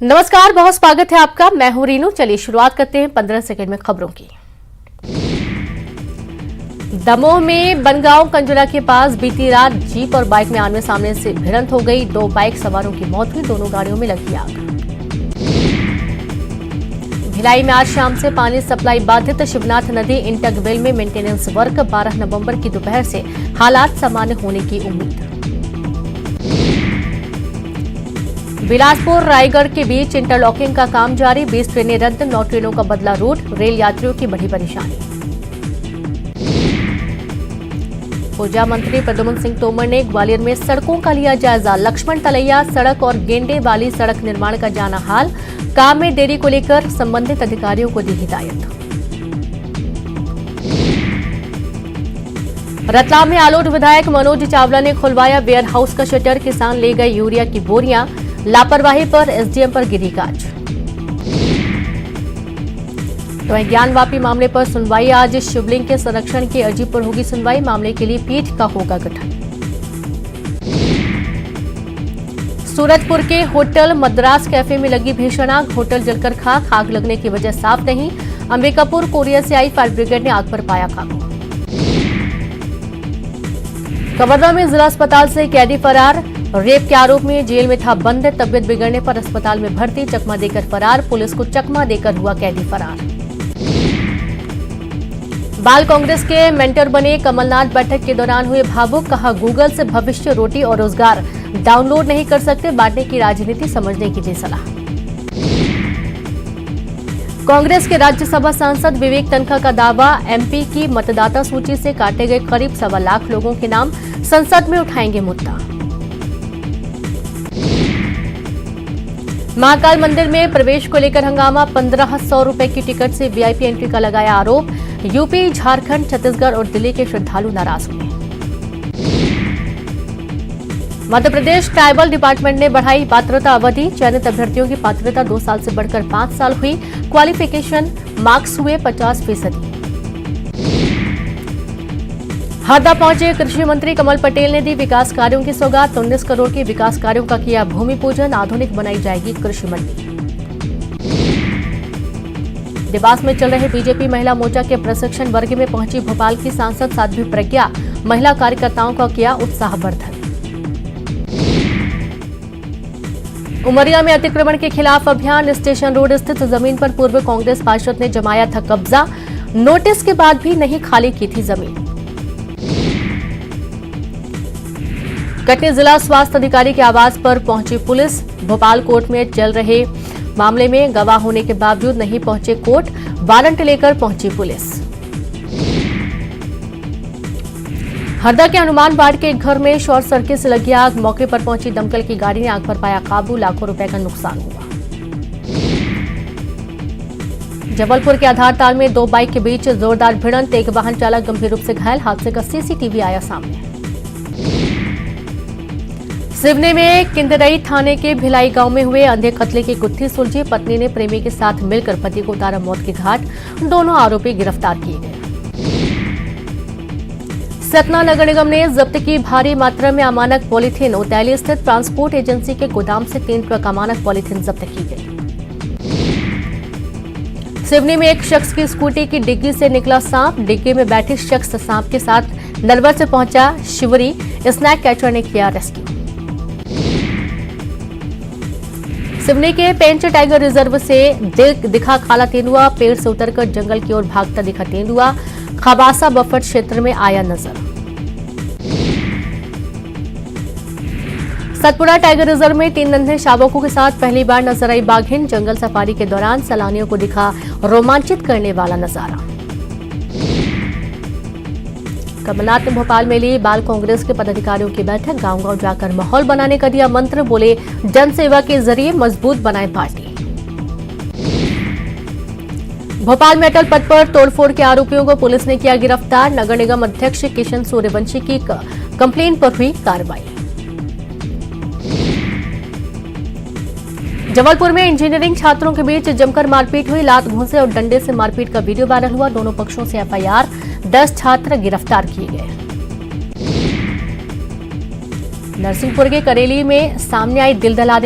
नमस्कार, बहुत स्वागत है आपका। मैं हूं रीनू। चलिए शुरुआत करते हैं 15 सेकंड में खबरों की। दमोह में बनगांव कंजुला के पास बीती रात जीप और बाइक में आमने सामने से भिड़ंत हो गई। 2 बाइक सवारों की मौत हुई। दोनों गाड़ियों में लगी आग। भिलाई में आज शाम से पानी सप्लाई बाधित। शिवनाथ नदी इंटकवेल में मेंटेनेंस वर्क। 12 नवंबर की दोपहर से हालात सामान्य होने की उम्मीद। बिलासपुर रायगढ़ के बीच इंटरलॉकिंग का काम जारी। 20 ट्रेनें रद्द। 9 ट्रेनों का बदला रूट। रेल यात्रियों की बड़ी परेशानी। ऊर्जा मंत्री प्रद्युम्न सिंह तोमर ने ग्वालियर में सड़कों का लिया जायजा। लक्ष्मण तलैया सड़क और गेंडे वाली सड़क निर्माण का जाना हाल। काम में देरी को लेकर संबंधित अधिकारियों को दी हिदायत। रतलाम में आलोट विधायक मनोज चावला ने खुलवाया वेयर हाउस का शटर। किसान ले गए यूरिया की बोरियां। लापरवाही पर एसडीएम पर गिरी गाज। तो ज्ञानवापी मामले पर सुनवाई आज। शिवलिंग के संरक्षण की अर्जी पर होगी सुनवाई। मामले के लिए पीठ का होगा गठन। सूरजपुर के होटल मद्रास कैफे में लगी भीषण आग। होटल जलकर खाक। आग लगने की वजह साफ नहीं। अंबिकापुर कोरिया से आई फायर ब्रिगेड ने आग पर पाया काबू। कवर्धा में जिला अस्पताल से कैदी फरार। रेप के आरोप में जेल में था बंद। तबियत बिगड़ने पर अस्पताल में भर्ती। चकमा देकर फरार। पुलिस को चकमा देकर हुआ कैदी फरार। बाल कांग्रेस के मेंटर बने कमलनाथ बैठक के दौरान हुए भावुक। कहा गूगल से भविष्य रोटी और रोजगार डाउनलोड नहीं कर सकते। बांटने की राजनीति समझने की दी सलाह। कांग्रेस के राज्यसभा सांसद विवेक तन्खा का दावा। एमपी की मतदाता सूची से काटे गए करीब 1.25 लाख लोगों के नाम संसद में उठाएंगे मुद्दा। महाकाल मंदिर में प्रवेश को लेकर हंगामा। 1500 रुपए की टिकट से वीआईपी एंट्री का लगाया आरोप। यूपी, झारखंड, छत्तीसगढ़ और दिल्ली के श्रद्धालु नाराज हुए। मध्य प्रदेश ट्राइबल डिपार्टमेंट ने बढ़ाई पात्रता अवधि। चयनित अभ्यर्थियों की पात्रता 2 साल से बढ़कर 5 साल हुई। क्वालिफिकेशन मार्क्स हुए 50%। हरदा पहुंचे कृषि मंत्री कमल पटेल ने दी विकास कार्यों की सौगात। 19 करोड़ के विकास कार्यों का किया भूमि पूजन। आधुनिक बनाई जाएगी कृषि मंडी। देवास में चल रहे बीजेपी महिला मोर्चा के प्रशिक्षण वर्ग में पहुंची भोपाल की सांसद साध्वी प्रज्ञा। महिला कार्यकर्ताओं का किया उत्साहवर्धन। उमरिया में अतिक्रमण के खिलाफ अभियान। स्टेशन रोड स्थित जमीन पर पूर्व कांग्रेस पार्षद ने जमाया था कब्जा। नोटिस के बाद भी नहीं खाली की थी जमीन। कटनी जिला स्वास्थ्य अधिकारी के आवास पर पहुंची पुलिस। भोपाल कोर्ट में चल रहे मामले में गवाह होने के बावजूद नहीं पहुंचे कोर्ट। वारंट लेकर पहुंची पुलिस। हरदा के हनुमान बाड़ के एक घर में शॉर्ट सर्किट से लगी आग। मौके पर पहुंची दमकल की गाड़ी ने आग पर पाया काबू। लाखों रुपए का नुकसान हुआ। जबलपुर के आधारताल में 2 बाइक के बीच जोरदार भिड़ंत। एक वाहन चालक गंभीर रूप से घायल। हादसे का सीसीटीवी आया सामने। सिवनी में किंदरई थाने के भिलाई गांव में हुए अंधे कत्ले की गुत्थी सुलझी। पत्नी ने प्रेमी के साथ मिलकर पति को उतारा मौत के घाट। दोनों आरोपी गिरफ्तार किए गए। सतना नगर निगम ने जब्त की भारी मात्रा में अमानक पॉलीथीन। उतैली स्थित ट्रांसपोर्ट एजेंसी के गोदाम से 3 ट्रक अमानक पॉलीथीन जब्त की गई। सिवनी में एक शख्स की स्कूटी की डिग्गी से निकला सांप। डिग्गी में बैठे शख्स सांप के साथ नलवर से पहुंचा शिवरी। स्नैक कैचर ने किया रेस्क्यू। सिवनी के पेंच टाइगर रिजर्व से दिखा काला तेंदुआ। पेड़ से उतरकर जंगल की ओर भागता दिखा तेंदुआ। खबासा बफर क्षेत्र में आया नजर। सतपुड़ा टाइगर रिजर्व में 3 नन्हे शावकों के साथ पहली बार नजर आई बाघिन। जंगल सफारी के दौरान सैलानियों को दिखा रोमांचित करने वाला नजारा। कमलनाथ ने भोपाल में ली बाल कांग्रेस के पदाधिकारियों की बैठक। गांव-गांव जाकर माहौल बनाने का दिया मंत्र। बोले जनसेवा के जरिए मजबूत बनाए पार्टी। भोपाल में अटल पथ पर तोड़फोड़ के आरोपियों को पुलिस ने किया गिरफ्तार। नगर निगम अध्यक्ष किशन सूर्यवंशी की कंप्लेन पर हुई कार्रवाई। जबलपुर में इंजीनियरिंग छात्रों के बीच जमकर मारपीट हुई। लात घूंसे और डंडे से मारपीट का वीडियो वायरल हुआ। दोनों पक्षों से एफआईआर। 10 छात्र गिरफ्तार किए गए। नरसिंहपुर के करेली में सामने आई दिल दहला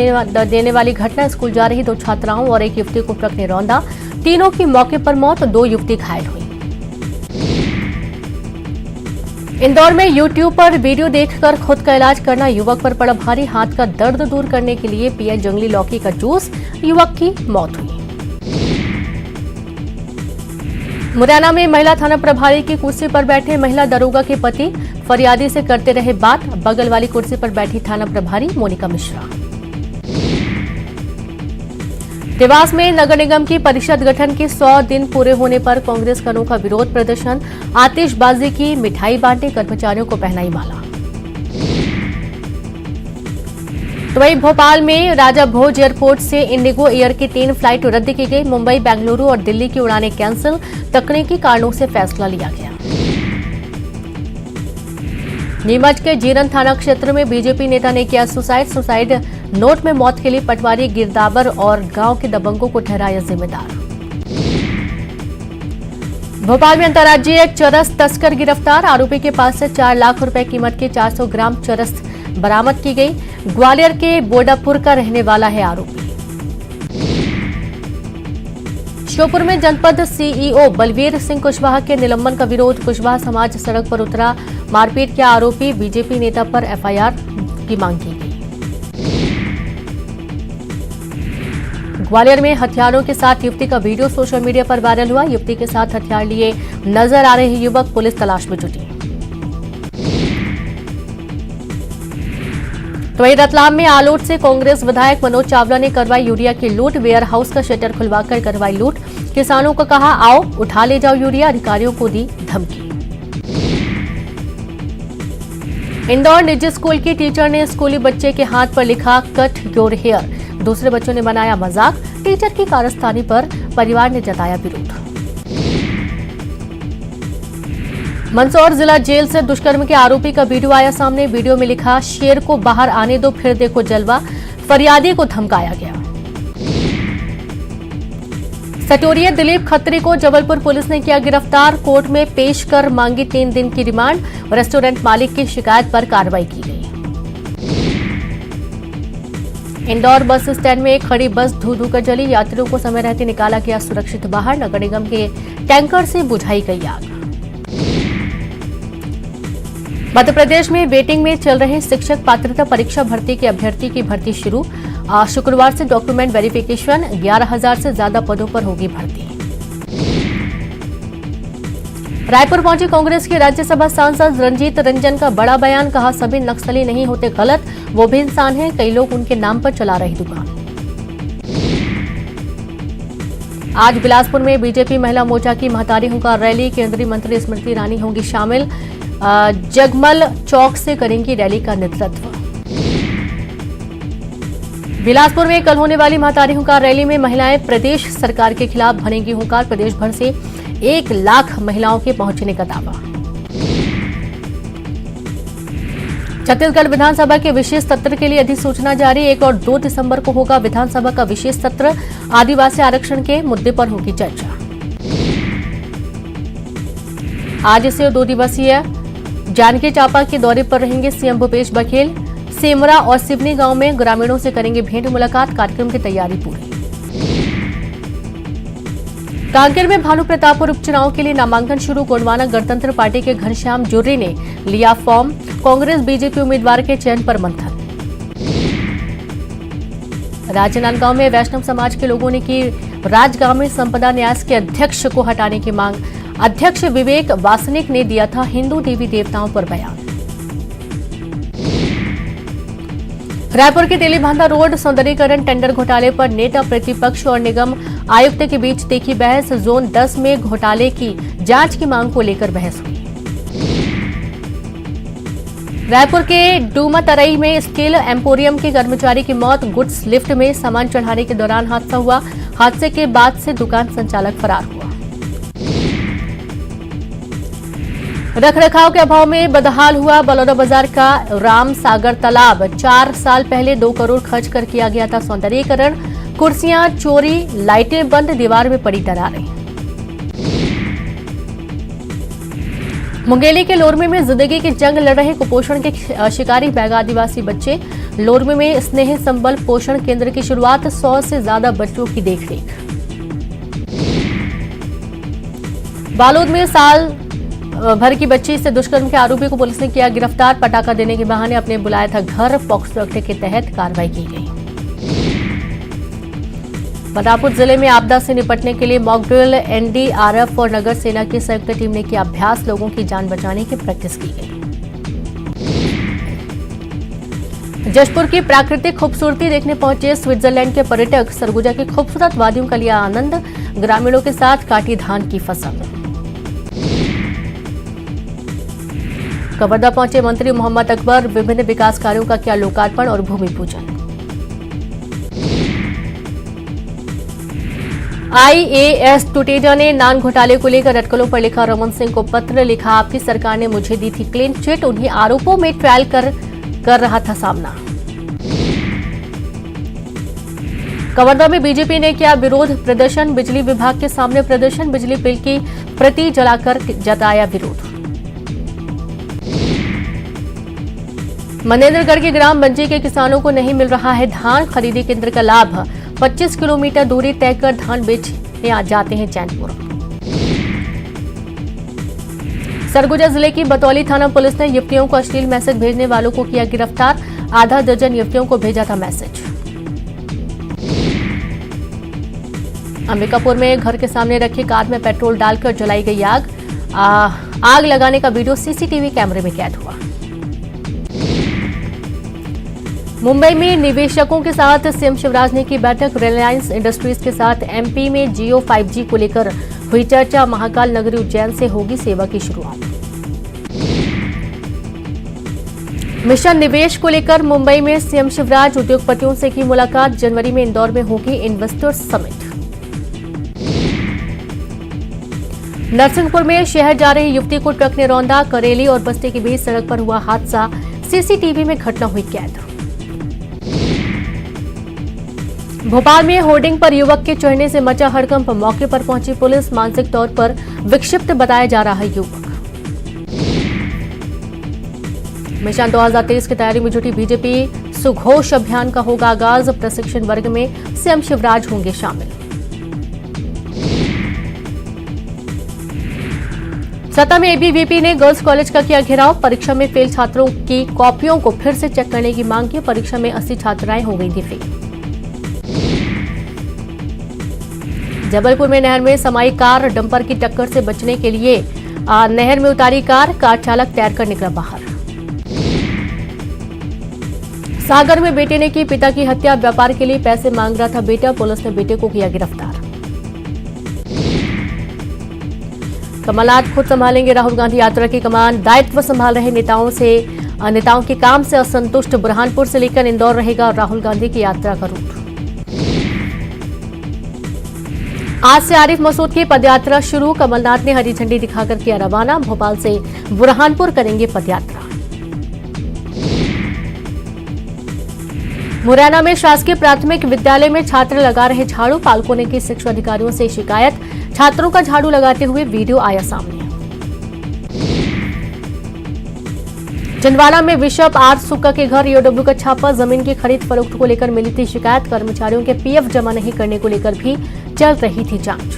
देने वाली घटना। स्कूल जा रही 2 छात्राओं और एक युवती को ट्रक ने रौंदा। तीनों की मौके पर मौत, 2 युवती घायल हुई। इंदौर में YouTube पर वीडियो देखकर खुद का इलाज करना युवक पर पड़ा भारी। हाथ का दर्द दूर करने के लिए पिया जंगली लौकी का जूस, युवक की मौत हुई। मुरैना में महिला थाना प्रभारी की कुर्सी पर बैठे महिला दरोगा के पति फरियादी से करते रहे बात। बगल वाली कुर्सी पर बैठी थाना प्रभारी मोनिका मिश्रा। देवास में नगर निगम की परिषद गठन के 100 दिन पूरे होने पर कांग्रेस का अनोखा विरोध प्रदर्शन। आतिशबाजी की, मिठाई बांटे, कर्मचारियों को पहनाई माला। तो वहीं भोपाल में राजा भोज एयरपोर्ट से इंडिगो एयर की 3 फ्लाइट रद्द की गई। मुंबई, बेंगलुरु और दिल्ली की उड़ानें कैंसिल। तकनीकी कारणों से फैसला लिया गया। नीमच के जीरन थाना क्षेत्र में बीजेपी नेता ने किया सुसाइड नोट में मौत के लिए पटवारी, गिरदावर और गांव के दबंगों को ठहराया जिम्मेदार। भोपाल में अंतर्राज्यीय चरस तस्कर गिरफ्तार। आरोपी के पास से 4 लाख रुपए कीमत के 400 ग्राम चरस बरामद की गई। ग्वालियर के बोडापुर का रहने वाला है आरोपी। श्योपुर में जनपद सीईओ बलवीर सिंह कुशवाहा के निलंबन का विरोध। कुशवाहा समाज सड़क पर उतरा। मारपीट किया आरोपी। बीजेपी नेता पर एफआईआर की मांग की गई। ग्वालियर में हथियारों के साथ युवती का वीडियो सोशल मीडिया पर वायरल हुआ। युवती के साथ हथियार लिए नजर आ रहे युवक पुलिस तलाश में जुटी। तो वहीं रतलाम में आलोट से कांग्रेस विधायक मनोज चावला ने करवाई यूरिया की लूट। वेयर हाउस का शटर खुलवाकर करवाई लूट। किसानों को कहा, आओ उठा ले जाओ यूरिया। अधिकारियों को दी धमकी। इंदौर निजी स्कूल की टीचर ने स्कूली बच्चे के हाथ पर लिखा कट योर हेयर। दूसरे बच्चों ने बनाया मजाक। टीचर की कारस्तानी पर परिवार ने जताया विरोध। मंदसौर जिला जेल से दुष्कर्म के आरोपी का वीडियो आया सामने। वीडियो में लिखा, शेर को बाहर आने दो फिर देखो जलवा। फरियादी को धमकाया गया। सटोरिया दिलीप खत्री को जबलपुर पुलिस ने किया गिरफ्तार। कोर्ट में पेश कर मांगी 3 दिन की रिमांड। रेस्टोरेंट मालिक की शिकायत पर कार्रवाई की गई। इंदौर बस स्टैंड में खड़ी बस धू-धू कर जली। यात्रियों को समय रहते निकाला गया सुरक्षित बाहर। नगर निगम के टैंकर से बुझाई गई आग। मध्य प्रदेश में वेटिंग में चल रहे शिक्षक पात्रता परीक्षा भर्ती के अभ्यर्थी की भर्ती शुरू। शुक्रवार से डॉक्यूमेंट वेरिफिकेशन। 11,000 से ज्यादा पदों पर होगी भर्ती। रायपुर पहुंची कांग्रेस के राज्यसभा सांसद रंजीत रंजन का बड़ा बयान। कहा, सभी नक्सली नहीं होते गलत, वो भी इंसान हैं। कई लोग उनके नाम पर चला रही दुकान। आज बिलासपुर में बीजेपी महिला मोर्चा की महतारी हुंकार रैली। केंद्रीय मंत्री स्मृति ईरानी होंगी शामिल। जगमल चौक से करेंगी रैली का नेतृत्व। बिलासपुर में कल होने वाली महतारी हुंकार रैली में महिलाएं प्रदेश सरकार के खिलाफ भरेंगी हुंकार। प्रदेश भर से 1 लाख महिलाओं के पहुंचने का दावा। छत्तीसगढ़ विधानसभा के विशेष सत्र के लिए अधिसूचना जारी। 1 और 2 दिसंबर को होगा विधानसभा का विशेष सत्र। आदिवासी आरक्षण के मुद्दे पर होगी चर्चा। आज से 2 दिवसीय जांजगीर चांपा के दौरे पर रहेंगे सीएम भूपेश बघेल। सेमरा और सिवनी गांव में ग्रामीणों से करेंगे भेंट मुलाकात। कार्यक्रम की तैयारी पूरी। कांकेर में भानु प्रतापपुर उपचुनाव के लिए नामांकन शुरू। गोंडवाना गणतंत्र पार्टी के घनश्याम जुर्री ने लिया फॉर्म। कांग्रेस बीजेपी उम्मीदवार के चयन पर मंथन। राजनांदगांव में वैष्णव समाज के लोगों ने की राजगांव में संपदा न्यास के अध्यक्ष को हटाने की मांग। अध्यक्ष विवेक वासनिक ने दिया था हिंदू देवी देवताओं पर बयान। रायपुर के तेलीबांधा रोड सौंदर्यीकरण टेंडर घोटाले पर नेता प्रतिपक्ष और निगम आयुक्त के बीच तीखी बहस। जोन 10 में घोटाले की जांच की मांग को लेकर बहस हुई। रायपुर के डूमातरई में स्टील एम्पोरियम के कर्मचारी की मौत। गुड्स लिफ्ट में सामान चढ़ाने के दौरान हादसा हुआ। हादसे के बाद से दुकान संचालक फरार हुआ। रखरखाव के अभाव में बदहाल हुआ बलौदाबाजार का राम सागर तालाब। 4 साल पहले 2 करोड़ खर्च कर किया गया था सौंदर्यीकरण। कुर्सियां चोरी, लाइटें बंद, दीवार में पड़ी दरारें। मुंगेली के लोरमी में जिंदगी की जंग लड़ रहे कुपोषण के शिकारी बैगा आदिवासी बच्चे। लोरमी में स्नेह संबल पोषण केंद्र की शुरुआत, 100 से ज्यादा बच्चों की देखरेख। बालोद में साल भर की बच्ची से दुष्कर्म के आरोपी को पुलिस ने किया गिरफ्तार। पटाखा देने के बहाने अपने बुलाया था घर, पॉक्सो एक्ट के तहत कार्रवाई की गई। बदापुर जिले में आपदा से निपटने के लिए मॉक ड्रिल, एनडीआरएफ और नगर सेना की संयुक्त टीम ने किया अभ्यास, लोगों की जान बचाने की प्रैक्टिस की गई। जशपुर की प्राकृतिक खूबसूरती देखने पहुंचे स्विट्जरलैंड के पर्यटक। सरगुजा की खूबसूरत वादियों का लिया आनंद, ग्रामीणों के साथ काटी धान की फसल। कवर्धा पहुंचे मंत्री मोहम्मद अकबर, विभिन्न विकास कार्यों का किया लोकार्पण और भूमि पूजन। आईएएस टुटेजा ने नान घोटाले को लेकर अटकलों पर लिखा रमन सिंह को पत्र। लिखा, आपकी सरकार ने मुझे दी थी क्लीन चिट, उन्हीं आरोपों में ट्रायल कर रहा था सामना। कवर्धा में बीजेपी ने किया विरोध प्रदर्शन, बिजली विभाग के सामने प्रदर्शन, बिजली बिल की प्रति जलाकर जताया विरोध। मनेन्द्रगढ़ के ग्राम बंजी के किसानों को नहीं मिल रहा है धान खरीदी केंद्र का लाभ। 25 किलोमीटर दूरी तय कर धान बेचने आ जाते हैं चैनपुर। सरगुजा जिले की बतौली थाना पुलिस ने युवतियों को अश्लील मैसेज भेजने वालों को किया गिरफ्तार। आधा दर्जन युवतियों को भेजा था मैसेज। अंबिकापुर में घर के सामने रखी कार में पेट्रोल डालकर जलाई गई आग। आग लगाने का वीडियो सीसीटीवी कैमरे में कैद हुआ। मुंबई में निवेशकों के साथ सीएम शिवराज ने की बैठक। रिलायंस इंडस्ट्रीज के साथ एमपी में जियो 5G को लेकर हुई चर्चा। महाकाल नगरी उज्जैन से होगी सेवा की शुरुआत। मिशन निवेश को लेकर मुंबई में सीएम शिवराज, उद्योगपतियों से की मुलाकात। जनवरी में इंदौर में होगी इन्वेस्टर्स समिट। नरसिंहपुर में शहर जा रही युवती को ट्रक ने रौंदा। करेली और बस्ती के बीच सड़क पर हुआ हादसा, सीसीटीवी में घटना हुई कैद। भोपाल में होर्डिंग पर युवक के चढ़ने से मचा हड़कंप, मौके पर पहुंची पुलिस। मानसिक तौर पर विक्षिप्त बताया जा रहा है युवक। मिशन 2023 की तैयारी में जुटी बीजेपी, सुघोष अभियान का होगा आगाज। प्रशिक्षण वर्ग में सीएम शिवराज होंगे शामिल। सतना में एबीवीपी ने गर्ल्स कॉलेज का किया घेराव। परीक्षा में फेल छात्रों की कॉपियों को फिर से चेक करने की मांग की। परीक्षा में 80 छात्राएं हो गई थी फेल। जबलपुर में नहर में समाई कार, डंपर की टक्कर से बचने के लिए नहर में उतारी कार चालक तैरकर निकला बाहर। सागर में बेटे ने की पिता की हत्या, व्यापार के लिए पैसे मांग रहा था बेटा, पुलिस ने बेटे को किया गिरफ्तार। कमलनाथ खुद संभालेंगे राहुल गांधी यात्रा की कमान, दायित्व संभाल रहे नेताओं के काम से असंतुष्ट। बुरहानपुर से लेकर इंदौर रहेगा राहुल गांधी की यात्रा का रूट। आज से आरिफ मसूद की पदयात्रा शुरू, कमलनाथ ने हरी झंडी दिखाकर किया रवाना। भोपाल से बुरहानपुर करेंगे पदयात्रा। मुरैना में शासकीय प्राथमिक विद्यालय में छात्र लगा रहे झाड़ू, पालकों ने की शिक्षा अधिकारियों से शिकायत। छात्रों का झाड़ू लगाते हुए वीडियो आया सामने। छिंदवाड़ा में बिशप आर सुक्का के घर ईओडब्ल्यू का छापा, जमीन की खरीद फरोख्त को लेकर मिली थी शिकायत। कर्मचारियों के पीएफ जमा नहीं करने को लेकर भी चल रही थी जांच।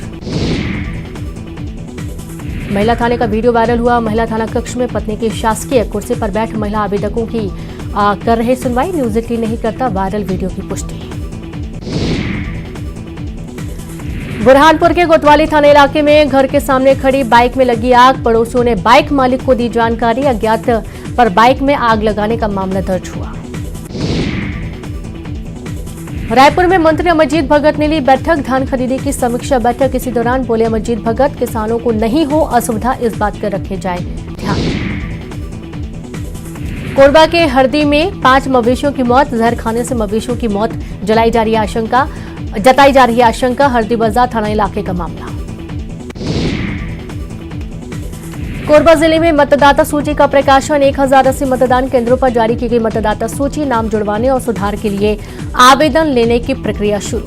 महिला थाने का वीडियो वायरल हुआ। महिला थाना कक्ष में पत्नी की शासकीय कुर्सी पर बैठ महिला आवेदकों की कर रहे सुनवाई। न्यूज 18 नहीं करता वायरल वीडियो की पुष्टि। बुरहानपुर के कोतवाली थाना इलाके में घर के सामने खड़ी बाइक में लगी आग, पड़ोसियों ने बाइक मालिक को दी जानकारी। अज्ञात पर बाइक में आग लगाने का मामला दर्ज हुआ। रायपुर में मंत्री अमरजीत भगत ने ली बैठक, धान खरीदी की समीक्षा बैठक। इसी दौरान बोले अमरजीत भगत, किसानों को नहीं हो असुविधा, इस बात का रखे जाए ध्यान। कोरबा के हरदी में 5 मवेशियों की मौत, जहर खाने से मवेशियों की मौत जताई जा रही है आशंका। हरदी बाजार थाना इलाके का मामला। कोरबा जिले में मतदाता सूची का प्रकाशन, 1080 मतदान केंद्रों पर जारी की गई मतदाता सूची। नाम जुड़वाने और सुधार के लिए आवेदन लेने की प्रक्रिया शुरू।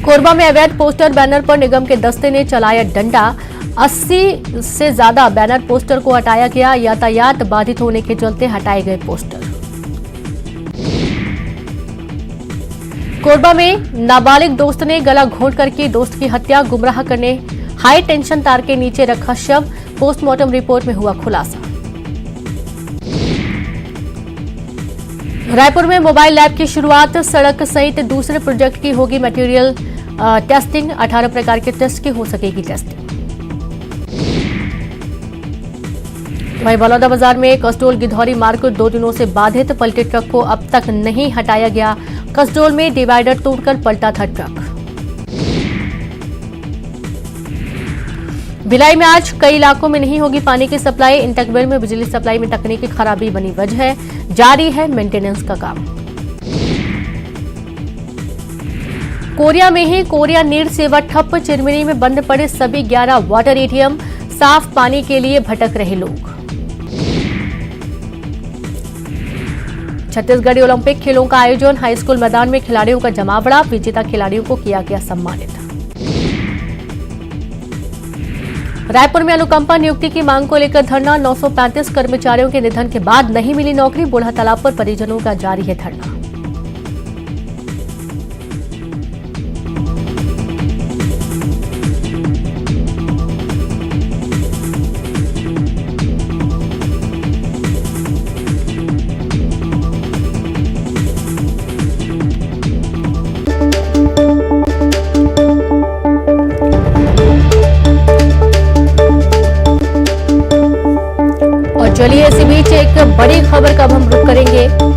कोरबा में अवैध पोस्टर बैनर पर निगम के दस्ते ने चलाया डंडा। 80 से ज्यादा बैनर पोस्टर को हटाया गया। यातायात बाधित होने के चलते हटाए गए पोस्टर। कोरबा में नाबालिग दोस्त ने गला घोंट कर की दोस्त की हत्या। गुमराह करने हाई टेंशन तार के नीचे रखा शव। पोस्टमार्टम रिपोर्ट में हुआ खुलासा। रायपुर में मोबाइल लैब की शुरुआत। सड़क सहित दूसरे प्रोजेक्ट की होगी मटेरियल टेस्टिंग। 18 प्रकार के टेस्ट की हो सकेगी टेस्टिंग। वहीं बलौदाबाजार में कसडोल गिधौरी मार्ग 2 दिनों से बाधित। पलटे ट्रक को अब तक नहीं हटाया गया। कसडोल में डिवाइडर तोड़कर पलटा था ट्रक। भिलाई में आज कई इलाकों में नहीं होगी पानी की सप्लाई। इंटकवेल में बिजली सप्लाई में तकनीकी खराबी बनी वजह। जारी है मेंटेनेंस का काम। कोरिया में ही कोरिया नीर सेवा ठप। चिरमिनी में बंद पड़े सभी 11 वाटर एटीएम। साफ पानी के लिए भटक रहे लोग। छत्तीसगढ़ ओलंपिक खेलों का आयोजन। हाई स्कूल मैदान में खिलाड़ियों का जमावड़ा। विजेता खिलाड़ियों को किया गया सम्मानित। रायपुर में अनुकंपा नियुक्ति की मांग को लेकर धरना। 935 कर्मचारियों के निधन के बाद नहीं मिली नौकरी। बूढ़ा तालाब पर परिजनों का जारी है धरना। चलिए इसी बीच एक बड़ी खबर का अब हम रुख करेंगे।